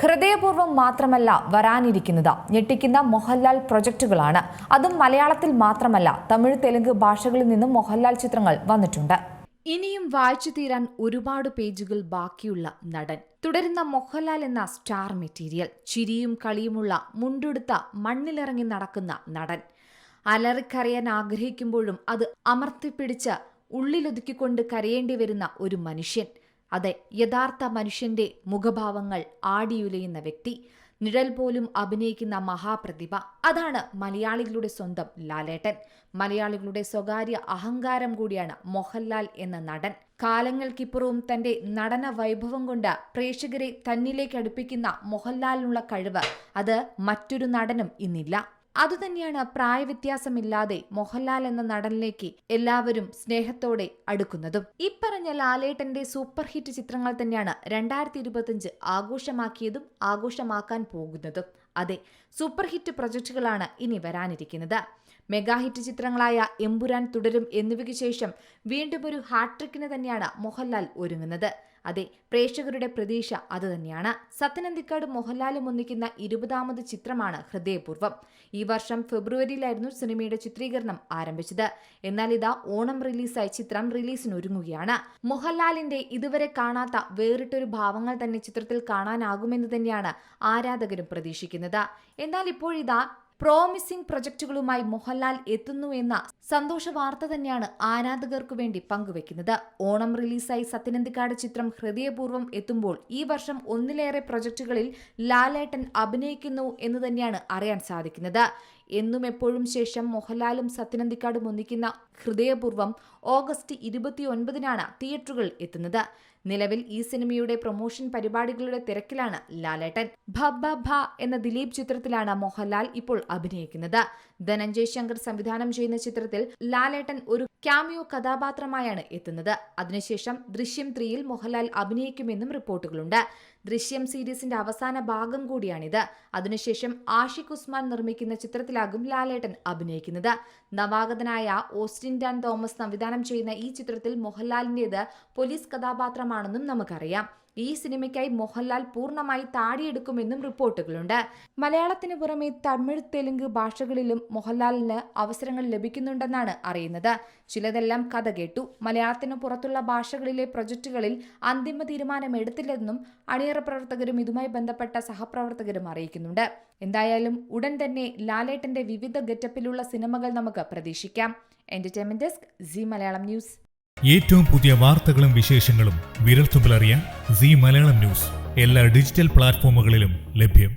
ഹൃദയപൂർവ്വം മാത്രമല്ല വരാനിരിക്കുന്നത് ഞെട്ടിക്കുന്ന മോഹൻലാൽ പ്രൊജക്ടുകളാണ്. അതും മലയാളത്തിൽ മാത്രമല്ല, തമിഴ്, തെലുങ്ക് ഭാഷകളിൽ നിന്നും മോഹൻലാൽ ചിത്രങ്ങൾ വന്നിട്ടുണ്ട്. ഇനിയും വായിച്ചു തീരാൻ ഒരുപാട് പേജുകൾ ബാക്കിയുള്ള നടൻ. തുടരുന്ന മോഹൻലാൽ എന്ന സ്റ്റാർ മെറ്റീരിയൽ. ചിരിയും കളിയുമുള്ള മുണ്ടെടുത്ത മണ്ണിലിറങ്ങി നടക്കുന്ന നടൻ. അലറിക്കരയാൻ ആഗ്രഹിക്കുമ്പോഴും അത് അമർത്തിപ്പിടിച്ച് ഉള്ളിലൊതുക്കിക്കൊണ്ട് കരയേണ്ടി വരുന്ന ഒരു മനുഷ്യൻ. അതെ, യഥാർത്ഥ മനുഷ്യന്റെ മുഖഭാവങ്ങൾ ആടിയുലയുന്ന വ്യക്തി. നിഴൽ പോലും അഭിനയിക്കുന്ന മഹാപ്രതിഭ. അതാണ് മലയാളികളുടെ സ്വന്തം ലാലേട്ടൻ. മലയാളികളുടെ സ്വകാര്യ അഹങ്കാരം കൂടിയാണ് മോഹൻലാൽ എന്ന നടൻ. കാലങ്ങൾക്കിപ്പുറവും തന്റെ നടന വൈഭവം കൊണ്ട് പ്രേക്ഷകരെ തന്നിലേക്ക് അടുപ്പിക്കുന്ന മോഹൻലാലിനുള്ള കഴിവ് അത് മറ്റൊരു നടനും ഇന്നില്ല. അതുതന്നെയാണ് പ്രായവ്യത്യാസമില്ലാതെ മോഹൻലാൽ എന്ന നടനിലേക്ക് എല്ലാവരും സ്നേഹത്തോടെ അടുക്കുന്നതും. ഇപ്പറഞ്ഞ ലാലേട്ടന്റെ സൂപ്പർ ഹിറ്റ് ചിത്രങ്ങൾ തന്നെയാണ് 2025 ആഘോഷമാക്കിയതും ആഘോഷമാക്കാൻ പോകുന്നതും. അതെ, സൂപ്പർ ഹിറ്റ് പ്രൊജക്ടുകളാണ് ഇനി വരാനിരിക്കുന്നത്. മെഗാ ഹിറ്റ് ചിത്രങ്ങളായ എമ്പുരാൻ, തുടരും എന്നിവയ്ക്ക് ശേഷം വീണ്ടും ഒരു ഹാട്രിക്കിന് തന്നെയാണ് മോഹൻലാൽ ഒരുങ്ങുന്നത്. അതെ, പ്രേക്ഷകരുടെ പ്രതീക്ഷ അതുതന്നെയാണ്. സത്യൻ അന്തിക്കാട് മോഹൻലാലും ഒന്നിക്കുന്ന 20ാമത് ചിത്രമാണ് ഹൃദയപൂർവ്വം. ഈ വർഷം ഫെബ്രുവരിയിലായിരുന്നു സിനിമയുടെ ചിത്രീകരണം ആരംഭിച്ചത്. എന്നാൽ ഇതാ ഓണം റിലീസായി ചിത്രം റിലീസിനൊരുങ്ങുകയാണ്. മോഹൻലാലിന്റെ ഇതുവരെ കാണാത്ത വേറിട്ടൊരു ഭാവങ്ങൾ തന്നെ ചിത്രത്തിൽ കാണാനാകുമെന്ന് തന്നെയാണ് ആരാധകരും പ്രതീക്ഷിക്കുന്നത്. എന്നാൽ ഇപ്പോഴിതാ പ്രോമിസിംഗ് പ്രൊജക്ടുകളുമായി മോഹൻലാൽ എത്തുന്നു എന്ന സന്തോഷ വാർത്ത തന്നെയാണ് ആരാധകർക്കു വേണ്ടി പങ്കുവെക്കുന്നത്. ഓണം റിലീസായി സത്യൻ അന്തിക്കാട് ചിത്രം ഹൃദയപൂർവ്വം എത്തുമ്പോൾ ഈ വർഷം ഒന്നിലേറെ പ്രൊജക്ടുകളിൽ ലാലേട്ടൻ അഭിനയിക്കുന്നു എന്ന് തന്നെയാണ് അറിയാൻ സാധിക്കുന്നത്. എന്നും എപ്പോഴും ശേഷം മോഹൻലാലും സത്യൻ അന്തിക്കാടും ഒന്നിക്കുന്ന ഹൃദയപൂർവ്വം ഓഗസ്റ്റ് 29-നാണ് തിയേറ്ററുകളിൽ എത്തുന്നത്. നിലവിൽ ഈ സിനിമയുടെ പ്രൊമോഷൻ പരിപാടികളുടെ തിരക്കിലാണ് ലാലേട്ടൻ. ഭ ഭ ഭ എന്ന ദിലീപ് ചിത്രത്തിലാണ് മോഹൻലാൽ ഇപ്പോൾ അഭിനയിക്കുന്നത്. ധനഞ്ജയ് ശങ്കർ സംവിധാനം ചെയ്യുന്ന ചിത്രത്തിൽ ലാലേട്ടൻ ഒരു ക്യാമിയോ കഥാപാത്രമായാണ് എത്തുന്നത്. അതിനുശേഷം ദൃശ്യം 3-ൽ മോഹൻലാൽ അഭിനയിക്കുമെന്നും റിപ്പോർട്ടുകളുണ്ട്. ദൃശ്യം സീരീസിന്റെ അവസാന ഭാഗം കൂടിയാണിത്. അതിനുശേഷം ആഷിഖ് ഉസ്മാൻ നിർമ്മിക്കുന്ന ചിത്രത്തിലാകും ലാലേട്ടൻ അഭിനയിക്കുന്നത്. നവാഗതനായ ഓസ്റ്റിൻ ഡാൻ തോമസ് സംവിധാനം ചെയ്യുന്ന ഈ ചിത്രത്തിൽ മോഹൻലാലിന്റേത് പോലീസ് കഥാപാത്രമാണെന്നും നമുക്കറിയാം. ഈ സിനിമയ്ക്കായി മോഹൻലാൽ പൂർണ്ണമായി താടിയെടുക്കുമെന്നും റിപ്പോർട്ടുകളുണ്ട്. മലയാളത്തിന് പുറമെ തമിഴ്, തെലുങ്ക് ഭാഷകളിലും മോഹൻലാലിന് അവസരങ്ങൾ ലഭിക്കുന്നുണ്ടെന്നാണ് അറിയുന്നത്. ചിലതെല്ലാം കഥ കേട്ടു. മലയാളത്തിന് പുറത്തുള്ള ഭാഷകളിലെ പ്രൊജക്ടുകളിൽ അന്തിമ തീരുമാനം എടുത്തില്ലെന്നും അണിയറ പ്രവർത്തകരും ഇതുമായി ബന്ധപ്പെട്ട സഹപ്രവർത്തകരും അറിയിക്കുന്നുണ്ട്. എന്തായാലും ഉടൻ തന്നെ ലാലേട്ടന്റെ വിവിധ ഗെറ്റപ്പിലുള്ള സിനിമകൾ നമുക്ക് പ്രതീക്ഷിക്കാം. Entertainment desk, C Malayalam news. ഏറ്റവും പുതിയ വാർത്തകളും വിശേഷങ്ങളും വിരൽത്തുമ്പിലറിയാൻ സി മലയാളം ന്യൂസ് എല്ലാ ഡിജിറ്റൽ പ്ലാറ്റ്ഫോമുകളിലും ലഭ്യം.